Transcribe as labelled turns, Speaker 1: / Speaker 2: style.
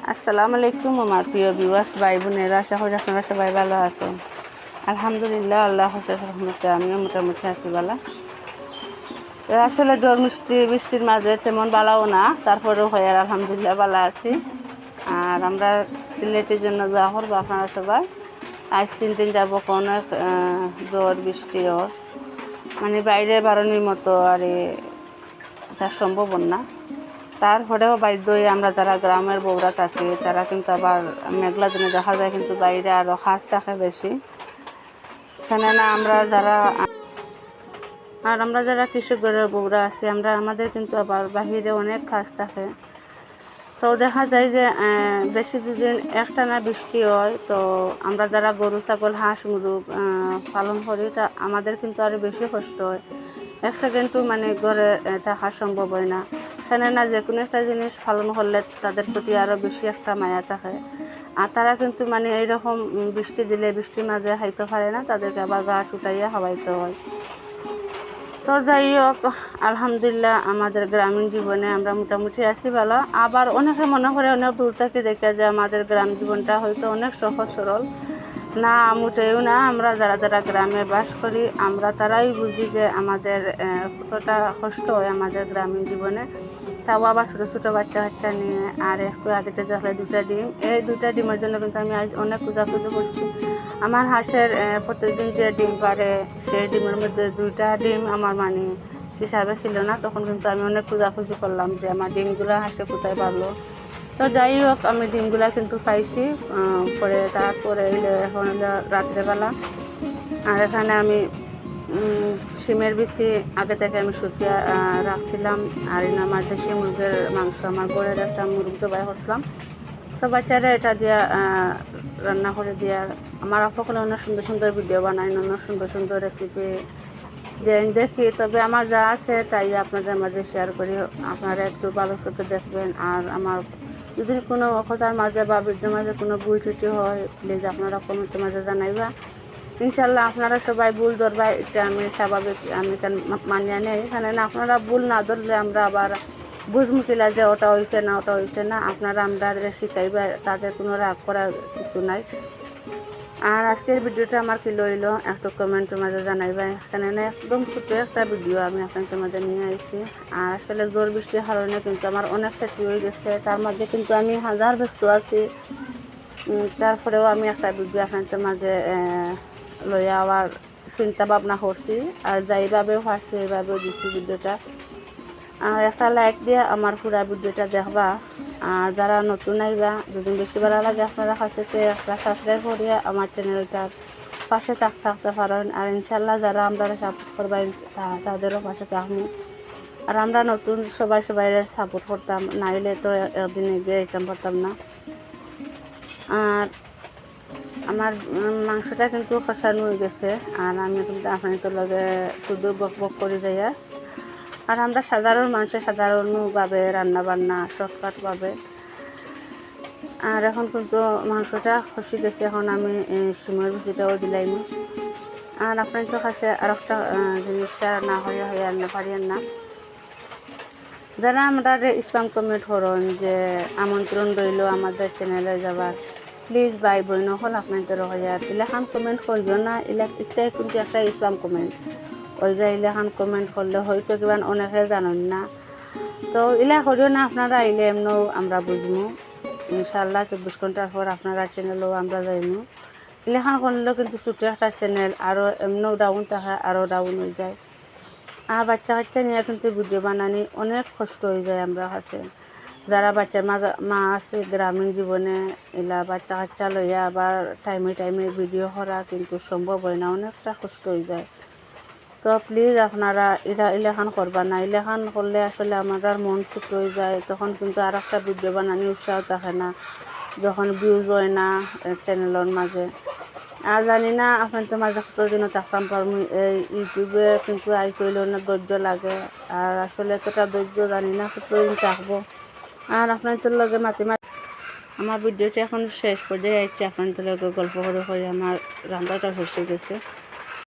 Speaker 1: আসসালামু আলাইকুম আমার প্রিয় ভিউয়ার্স ভাই বোনেরা, আশা করি আপনারা সবাই ভালো আছেন। আলহামদুলিল্লাহ, আল্লাহ রহমতে আমিও মোটামুটি আছি ভালো। আসলে জ্বর বৃষ্টির মাঝে তেমন ভালোও না, তারপরেও হয় আর আলহামদুলিল্লাহ ভালো আছি। আর আমরা সিলেটের জন্য যাওয়া করবো আপনারা সবাই। আজ 3 দিন যাবো, অনেক জ্বর বৃষ্টিও, মানে বাইরে বাড়ানোর মতো আর এটা সম্ভব না। তারপরেও বাধ্য হয়ে আমরা যারা গ্রামের বউরা থাকি তারা কিন্তু আবার মেঘলা দিনে দেখা যায় কিন্তু বাইরে আরও খাস থাকে বেশি। কেননা আমরা যারা কৃষক ঘরের বউরা আছি আমাদের কিন্তু আবার বাহিরে অনেক খাস থাকে। তো দেখা যায় যে বেশি দুদিন একটানা বৃষ্টি হয়, তো আমরা যারা গরু ছাগল হাঁস মুরগ পালন করি তা আমাদের কিন্তু আরও বেশি কষ্ট হয়। এক সেকেন্ডও মানে ঘরে থাকা সম্ভব হয় না। কেননা যে কোনো একটা জিনিস পালন করলে তাদের প্রতি আরও বেশি একটা মায়া থাকে। আর তারা কিন্তু মানে এইরকম বৃষ্টি দিলে বৃষ্টির মাঝে খাইতে পারে না, তাদেরকে আবার ঘাস উঠাইয়া খাওয়াইতে হয়। তো যাই হোক, আলহামদুলিল্লাহ আমাদের গ্রামীণ জীবনে আমরা মোটামুটি আছি ভালো। আবার অনেকে মনে করে অনেক দূর থেকে দেখে যে আমাদের গ্রাম জীবনটা হয়তো অনেক সহজ সরল। না, মোটেও না। আমরা যারা গ্রামে বাস করি আমরা তারাই বুঝি যে আমাদের কতটা কষ্ট হয় আমাদের গ্রামীণ জীবনে। তাও আবার ছোটো ছোটো বাচ্চা কাচ্চা নিয়ে। আর একটু আগেতে দেখলে 2টা ডিম, এই 2টা ডিমের জন্য কিন্তু আমি আজ অনেক খোঁজাখুঁজি করছি। আমার হাঁসের প্রত্যেকদিন যে ডিম পারে সেই ডিমের মধ্যে 2টা ডিম আমার মানে হিসাবে ছিল না। তখন কিন্তু আমি অনেক খোঁজাখুঁজি করলাম যে আমার ডিমগুলো হাঁসে কোথায় পারলো। তো যাই হোক, আমি ডিমগুলা কিন্তু পাইছি। তারপরে এখন রাত্রেবেলা। আর এখানে আমি শিমের বিচি আগে থেকে আমি শুকিয়ে রাখছিলাম। আর আমার দেশি মুরগের মাংস, আমার বড়ের একটা মুরগ জবাই করছিলাম। তো বাচ্চারা এটা দিয়া রান্না করে দিয়া, আমার আপকলে অনেক সুন্দর সুন্দর ভিডিও বানাই, অনেক সুন্দর সুন্দর রেসিপি দেখি। তবে আমার যা আছে তাই আপনাদের মাঝে শেয়ার করি, আপনারা একটু ভালো চোখে দেখবেন। আর আমার যদি কোনো কথার মাঝে বা ভিডিওর মাঝে কোনো ভুল ত্রুটি হয় প্লিজ আপনারা কমেন্টের মাঝে জানাইবা। ইনশাল্লাহ আপনারা সবাই ভুল ধরবা, এটা আমি স্বাভাবিক, আমি মানিয়ে নেই। এখানে না আপনারা ভুল না ধরলে আমরা আবার বুঝমুখিলা যে ওটা হয়েছে না। আপনারা আমাদের শিখাইবা, তাদের কোনো রাগ করার কিছু নাই। আর আজকের ভিডিওটা আমার কি লইল একটু কমেন্টের মাঝে জানাইবা। এখানে একদম ছোটো একটা ভিডিও আমি আপনাদের মাঝে নিয়ে আসছি। আর আসলে জ্বর বৃষ্টির কারণে কিন্তু আমার অনেক ক্ষতি হয়ে গেছে, তার মাঝে কিন্তু আমি হাজার ব্যস্ত আছি। তারপরেও আমি একটা ভিডিও আপনাদের মাঝে লইয়া আবার চিন্তা ভাবনা করছি। আর যাইভাবেও পারছি এইভাবেও দিছি ভিডিওটা। আর একটা লাইক দিয়ে আমার পুরা ভিডিওটা দেখবা। আর যারা নতুন আইবা, যদি বেশি ভালো লাগে আপনারা কাছে একটা সাবস্ক্রাইব করিয়া আমার চ্যানেলটার পাশে থাকতে পারেন। আর ইনশাল্লাহ যারা আমরা সাপোর্ট করবেন তাদেরও পাশে থাকবো। আর আমরা নতুন সবাই সাপোর্ট করতাম, নাইলে তো একদিন এগিয়ে যেতাম পারতাম না। আর আমার মাংসটা কিন্তু কষানো হয়ে গেছে। আর আমি কিন্তু আপনাদের লগে শুধু বক করে যাইয়া। আর আমরা সাধারণ মানুষের সাধারণভাবে রান্নাবান্না শর্টকাটভাবে। আর এখন কিন্তু মাংসটা কষি গেছে, এখন আমি শিমের বিচিটাও দিলাইনি। আর আপনাদের কাছে আর একটা জিনিসটা না হয়ে রান্না পারিয়েন না, যারা আমরা স্প্যাম কমেন্ট করেন যে আমন্ত্রণ রইল আমাদের চ্যানেলে যাবার, প্লিজ ভাই বোন হল আপনাদের হইয়ার ইলাখান কমেন্ট করিও না। এটাই কিন্তু একটা স্প্যাম কমেন্ট। ওই যে ইলাখান কমেন্ট করলে হয়তো কিবা অনেকে জানেন না, তো ইলা করিও না। আপনারা আইলে এমনও আমরা বুঝবো। ইনশাল্লাহ 24 ঘন্টার পর আপনারা চ্যানেলও আমরা যাইমু। ইলাখান করলেও কিন্তু ছোটো একটা চ্যানেল, আরও এমনও ডাউন থাকে, আরও ডাউন হয়ে যায়। আর বাচ্চা কাচ্চা নিয়ে কিন্তু ভিডিও বানানি অনেক কষ্ট হয়ে যায় আমরা কাছে। যারা বাচ্চার মা আছে গ্রামীণ জীবনে, এলা বাচ্চা কাচ্চা লইয়া আবার টাইমে ভিডিও করা কিন্তু সম্ভব হয় না, অনেকটা কষ্ট হয়ে যায়। তো প্লিজ আপনারা ইলাখান করবা না। ইলাখান করলে আসলে আমার মন ছোট হয়ে যায়, তখন কিন্তু আর একটা ভিডিও বানানি উৎসাহ থাকে না, যখন ভিউজ হয় না চ্যানেলের মাঝে। আর জানি না আপনাদের মাঝে কতদিনও থাকতাম পারবো। এই ইউটিউবে কিন্তু আই করলে অনেক ধৈর্য লাগে, আর আসলে এতটা ধৈর্য জানি না কতদিন থাকবো। আর আপনাদের লগে আমার ভিডিওটা এখন শেষ পর্যায়ে আসছে। আপনাদের লগে গল্প করে আমার রান্নাটা শেষ হয়ে গেছে।